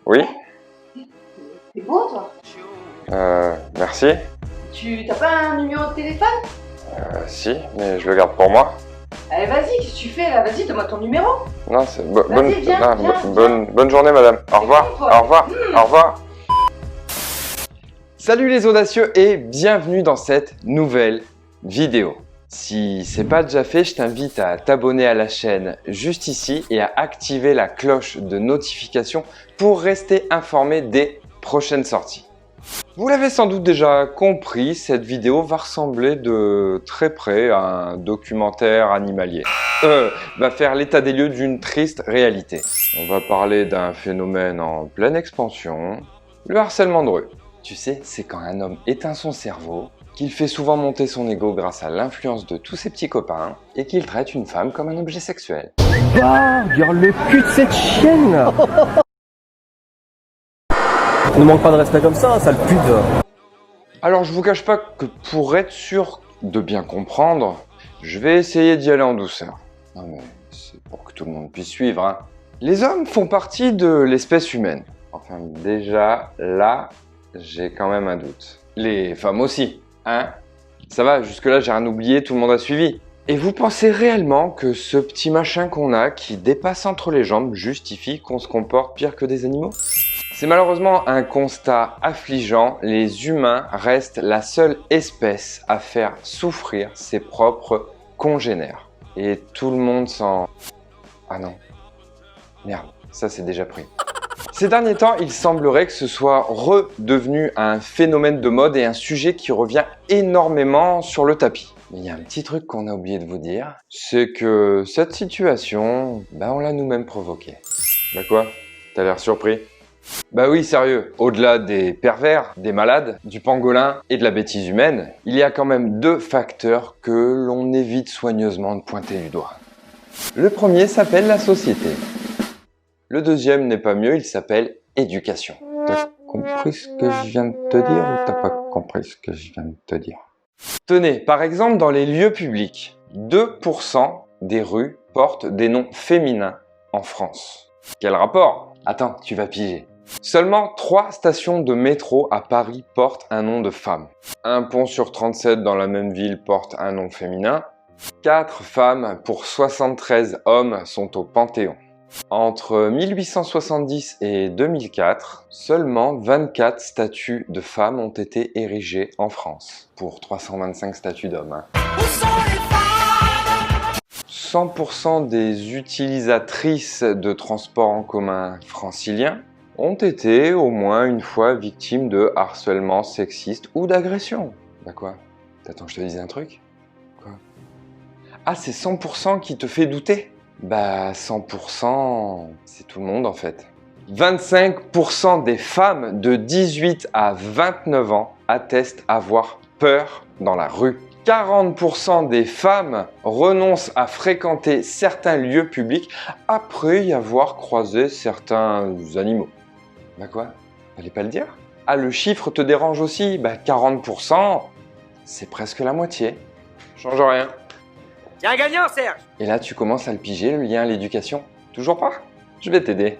Oui, T'es beau, toi. merci. T'as pas un numéro de téléphone? Si, mais je le garde pour moi. Allez, vas-y, qu'est-ce que tu fais là? Vas-y, donne-moi ton numéro. Non, c'est Vas-y, viens, bonne journée, madame. Au revoir. toi. Au revoir. Au revoir. Salut les audacieux et bienvenue dans cette nouvelle vidéo. Si c'est pas déjà fait, je t'invite à t'abonner à la chaîne juste ici et à activer la cloche de notification pour rester informé des prochaines sorties. Vous l'avez sans doute déjà compris, cette vidéo va ressembler de très près à un documentaire animalier. Va faire l'état des lieux d'une triste réalité. On va parler d'un phénomène en pleine expansion, le harcèlement de rue. Tu sais, c'est quand un homme éteint son cerveau, qu'il fait souvent monter son ego grâce à l'influence de tous ses petits copains et qu'il traite une femme comme un objet sexuel. Ah, regarde le cul de cette chienne. Ne manque pas de respect comme ça, sale pute. Alors je vous cache pas que pour être sûr de bien comprendre, je vais essayer d'y aller en douceur. Non mais c'est pour que tout le monde puisse suivre, hein. Les hommes font partie de l'espèce humaine. Enfin déjà, là, j'ai quand même un doute. Les femmes aussi, hein? Ça va, jusque-là j'ai rien oublié, tout le monde a suivi. Et vous pensez réellement que ce petit machin qu'on a qui dépasse entre les jambes justifie qu'on se comporte pire que des animaux? C'est malheureusement un constat affligeant, les humains restent la seule espèce à faire souffrir ses propres congénères. Et tout le monde s'en... Ah non. Merde, ça c'est déjà pris. Ces derniers temps, il semblerait que ce soit redevenu un phénomène de mode et un sujet qui revient énormément sur le tapis. Mais il y a un petit truc qu'on a oublié de vous dire, c'est que cette situation, on l'a nous-mêmes provoquée. Bah quoi? T'as l'air surpris? Bah oui, sérieux, au-delà des pervers, des malades, du pangolin et de la bêtise humaine, il y a quand même deux facteurs que l'on évite soigneusement de pointer du doigt. Le premier s'appelle la société. Le deuxième n'est pas mieux, il s'appelle éducation. T'as compris ce que je viens de te dire ou t'as pas compris ce que je viens de te dire? Tenez, par exemple, dans les lieux publics, 2% des rues portent des noms féminins en France. Quel rapport? Attends, tu vas piger. Seulement 3 stations de métro à Paris portent un nom de femme. Un pont sur 37 dans la même ville porte un nom féminin. 4 femmes pour 73 hommes sont au Panthéon. Entre 1870 et 2004, seulement 24 statues de femmes ont été érigées en France, pour 325 statues d'hommes. Hein. 100% des utilisatrices de transports en commun franciliens ont été au moins une fois victimes de harcèlement sexiste ou d'agression. Bah quoi? T'attends que je te dise un truc? Quoi? Ah, c'est 100% qui te fait douter? Bah 100%, c'est tout le monde en fait. 25% des femmes de 18 à 29 ans attestent avoir peur dans la rue. 40% des femmes renoncent à fréquenter certains lieux publics après y avoir croisé certains animaux. Bah quoi? Fallait pas le dire? Ah, le chiffre te dérange aussi? Bah 40%, c'est presque la moitié. Change rien. Y'a un gagnant, Serge! Et là, tu commences à le piger, le lien à l'éducation. Toujours pas? Je vais t'aider.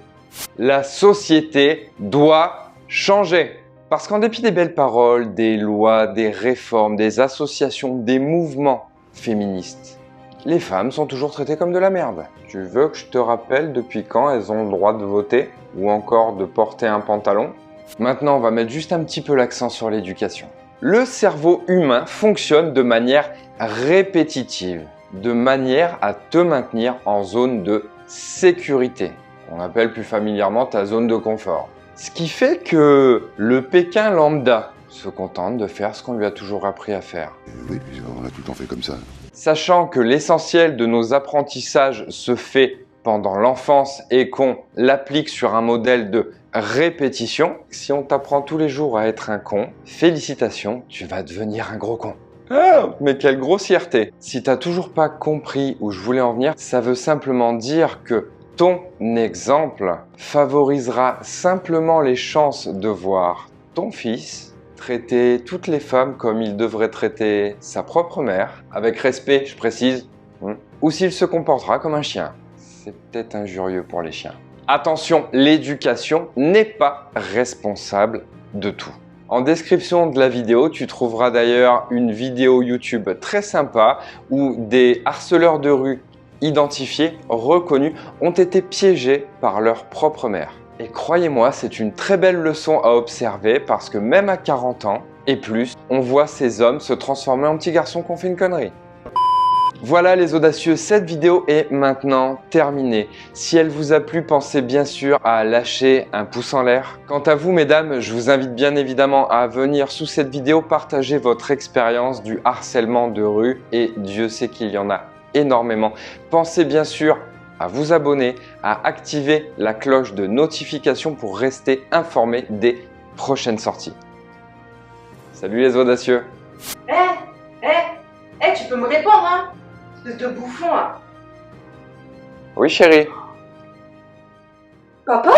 La société doit changer. Parce qu'en dépit des belles paroles, des lois, des réformes, des associations, des mouvements féministes, les femmes sont toujours traitées comme de la merde. Tu veux que je te rappelle depuis quand elles ont le droit de voter ou encore de porter un pantalon? Maintenant, on va mettre juste un petit peu l'accent sur l'éducation. Le cerveau humain fonctionne de manière répétitive, de manière à te maintenir en zone de sécurité. On appelle plus familièrement ta zone de confort. Ce qui fait que le Pékin lambda se contente de faire ce qu'on lui a toujours appris à faire. Oui, on a tout le temps fait comme ça. Sachant que l'essentiel de nos apprentissages se fait pendant l'enfance et qu'on l'applique sur un modèle de répétition, si on t'apprend tous les jours à être un con, félicitations, tu vas devenir un gros con. Ah, mais quelle grossièreté! Si t'as toujours pas compris où je voulais en venir, ça veut simplement dire que ton exemple favorisera simplement les chances de voir ton fils traiter toutes les femmes comme il devrait traiter sa propre mère, avec respect, je précise, ou s'il se comportera comme un chien. c'est peut-être injurieux pour les chiens. Attention, l'éducation n'est pas responsable de tout. En description de la vidéo, tu trouveras d'ailleurs une vidéo YouTube très sympa où des harceleurs de rue identifiés, reconnus, ont été piégés par leur propre mère. Et croyez-moi, c'est une très belle leçon à observer parce que même à 40 ans et plus, on voit ces hommes se transformer en petits garçons qui ont fait une connerie. Voilà les audacieux, cette vidéo est maintenant terminée. Si elle vous a plu, pensez bien sûr à lâcher un pouce en l'air. Quant à vous mesdames, je vous invite bien évidemment à venir sous cette vidéo partager votre expérience du harcèlement de rue et Dieu sait qu'il y en a énormément. Pensez bien sûr à vous abonner, à activer la cloche de notification pour rester informé des prochaines sorties. Salut les audacieux! Tu peux me répondre, hein? Espèce de bouffon, là. Oui chérie. Papa?